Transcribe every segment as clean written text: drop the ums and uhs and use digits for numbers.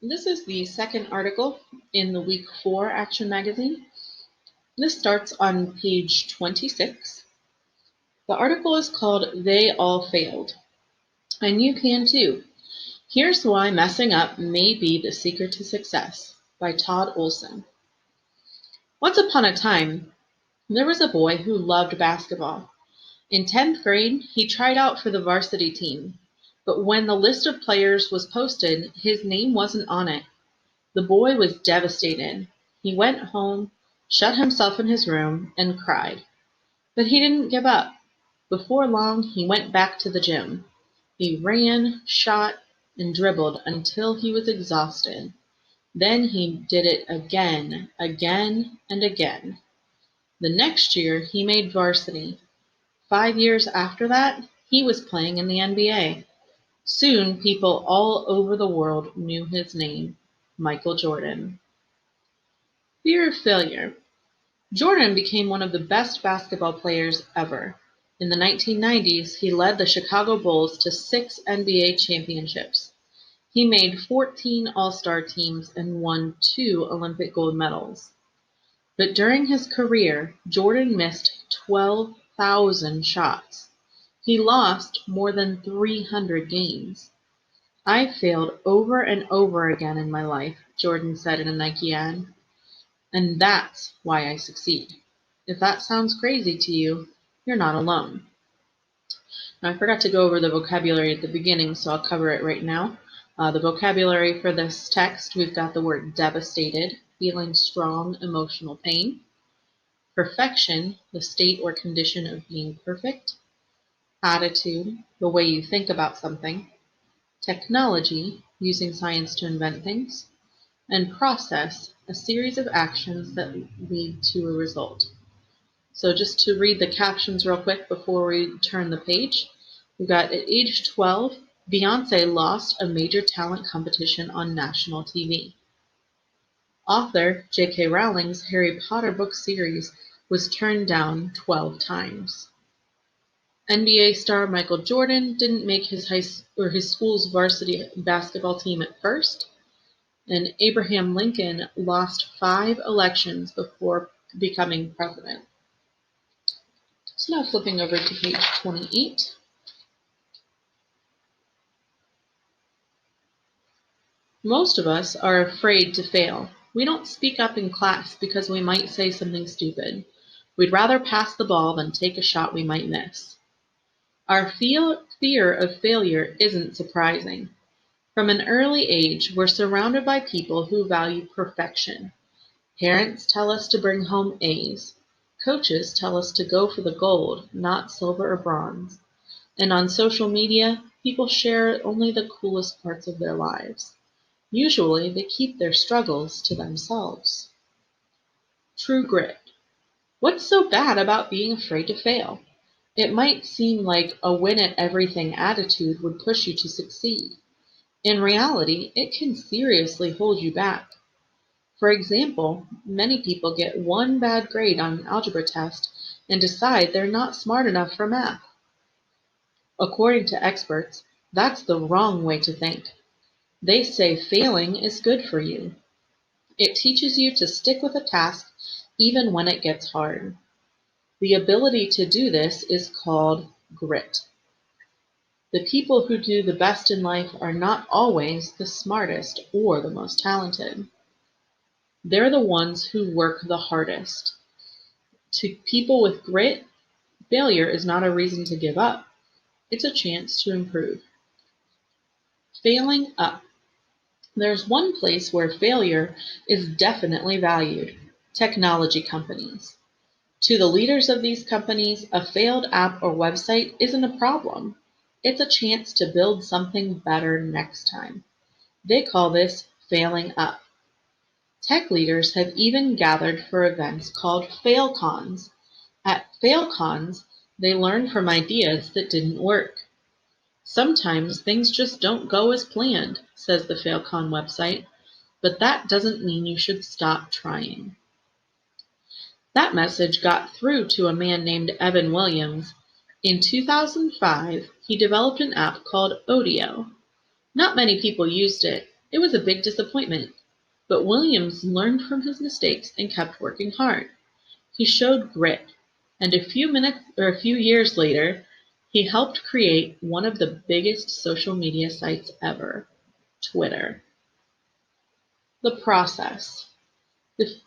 This is the second article in the Week 4 Action Magazine. This starts on page 26. The article is called They All Failed. And you can too. Here's why messing up may be the secret to success by Todd Olson. Once upon a time, there was a boy who loved basketball. In 10th grade, he tried out for the varsity team. But when the list of players was posted, his name wasn't on it. The boy was devastated. He went home, shut himself in his room, and cried. But he didn't give up. Before long, he went back to the gym. He ran, shot, and dribbled until he was exhausted. Then he did it again, and again. The next year, he made varsity. 5 years after that, he was playing in the NBA. Soon, people all over the world knew his name, Michael Jordan. Fear of failure. Jordan became one of the best basketball players ever. In the 1990s, he led the Chicago Bulls to 6 NBA championships. He made 14 All-Star teams and won 2 Olympic gold medals. But during his career, Jordan missed 12,000 shots. He lost more than 300 games. "I failed over and over again in my life," Jordan said in a Nike ad. "And that's why I succeed." If that sounds crazy to you, you're not alone. Now, I forgot to go over the vocabulary at the beginning, so I'll cover it right now. The vocabulary for this text, we've got the word devastated, feeling strong emotional pain. Perfection, the state or condition of being perfect. Attitude, the way you think about something. Technology, using science to invent things. And process, a series of actions that lead to a result. So just to read the captions real quick before we turn the page, we've got at age 12, Beyonce lost a major talent competition on national TV. Author J.K. Rowling's Harry Potter book series was turned down 12 times. NBA star Michael Jordan didn't make his school's varsity basketball team at first, and Abraham Lincoln lost 5 elections before becoming president. So now flipping over to page 28. Most of us are afraid to fail. We don't speak up in class because we might say something stupid. We'd rather pass the ball than take a shot we might miss. Our fear of failure isn't surprising. From an early age, we're surrounded by people who value perfection. Parents tell us to bring home A's. Coaches tell us to go for the gold, not silver or bronze. And on social media, people share only the coolest parts of their lives. Usually, they keep their struggles to themselves. True grit. What's so bad about being afraid to fail? It might seem like a win at everything attitude would push you to succeed. In reality, it can seriously hold you back. For example, many people get one bad grade on an algebra test and decide they're not smart enough for math. According to experts, that's the wrong way to think. They say failing is good for you. It teaches you to stick with a task even when it gets hard. The ability to do this is called grit. The people who do the best in life are not always the smartest or the most talented. They're the ones who work the hardest. To people with grit, failure is not a reason to give up. It's a chance to improve. Failing up. There's one place where failure is definitely valued: technology companies. To the leaders of these companies, a failed app or website isn't a problem. It's a chance to build something better next time. They call this failing up. Tech leaders have even gathered for events called failcons. At failcons, they learn from ideas that didn't work. Sometimes things just don't go as planned, says the failcon website, but that doesn't mean you should stop trying. That message got through to a man named Evan Williams. In 2005, he developed an app called Odeo. Not many people used it, It was a big disappointment, but Williams learned from his mistakes and kept working hard. He showed grit, and a few years later, he helped create one of the biggest social media sites ever, Twitter. The process.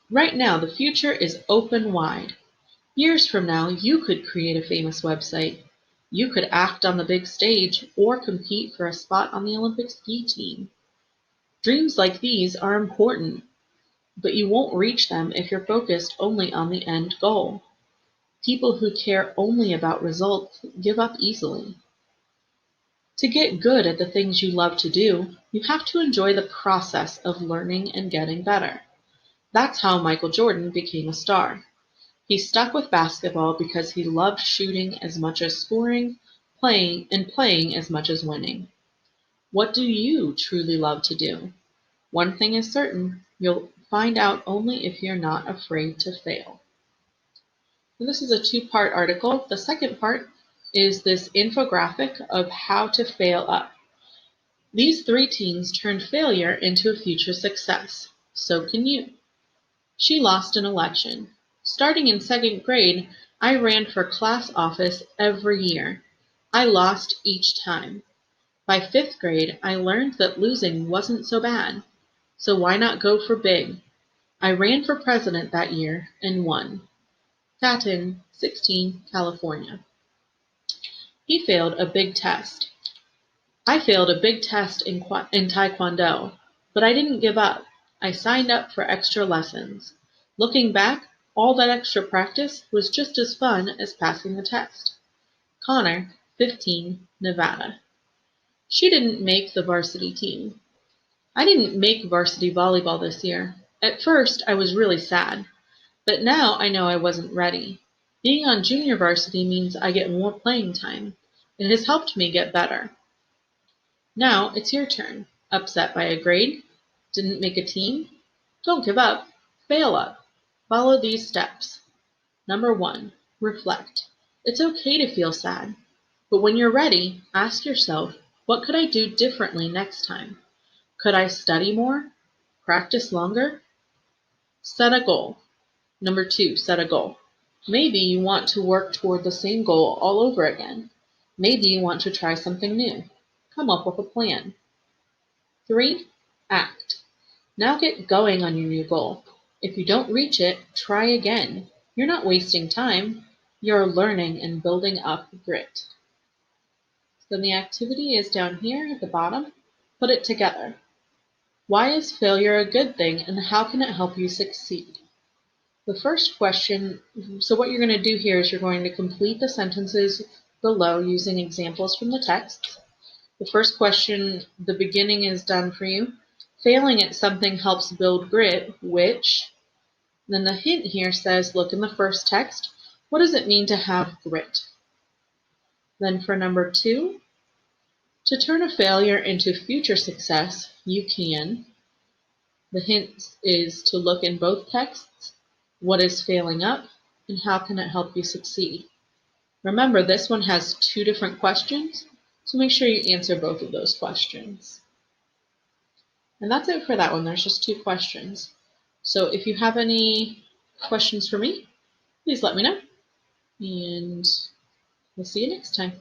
Right now, the future is open wide. Years from now, you could create a famous website. You could act on the big stage or compete for a spot on the Olympic ski team. Dreams like these are important, but you won't reach them if you're focused only on the end goal. People who care only about results give up easily. To get good at the things you love to do, you have to enjoy the process of learning and getting better. That's how Michael Jordan became a star. He stuck with basketball because he loved shooting as much as scoring, playing as much as winning. What do you truly love to do? One thing is certain, you'll find out only if you're not afraid to fail. And this is a two-part article. The second part is this infographic of how to fail up. These three teens turned failure into a future success. So can you. She lost an election. Starting in second grade, I ran for class office every year. I lost each time. By fifth grade, I learned that losing wasn't so bad. So why not go for big? I ran for president that year and won. Catton, 16, California. He failed a big test. I failed a big test in Taekwondo, but I didn't give up. I signed up for extra lessons. Looking back, all that extra practice was just as fun as passing the test. Connor, 15, Nevada. She didn't make the varsity team. I didn't make varsity volleyball this year. At first, I was really sad, but now I know I wasn't ready. Being on junior varsity means I get more playing time. It has helped me get better. Now it's your turn. Upset by a grade? Didn't make a team? Don't give up. Fail up. Follow these steps. Number 1. Reflect. It's okay to feel sad. But when you're ready, ask yourself, what could I do differently next time? Could I study more? Practice longer? Set a goal. Number 2, set a goal. Maybe you want to work toward the same goal all over again. Maybe you want to try something new. Come up with a plan. 3, act. Now get going on your new goal. If you don't reach it, try again. You're not wasting time. You're learning and building up grit. Then the activity is down here at the bottom. Put it together. Why is failure a good thing and how can it help you succeed? The first question, so what you're going to do here is you're going to complete the sentences below using examples from the text. The first question, the beginning is done for you. Failing at something helps build grit, which, then the hint here says, look in the first text. What does it mean to have grit? Then for number 2, to turn a failure into future success, you can. The hint is to look in both texts. What is failing up, and how can it help you succeed? Remember, this one has 2 different questions, so make sure you answer both of those questions. And that's it for that one. There's just 2 questions. So if you have any questions for me, please let me know. And we'll see you next time.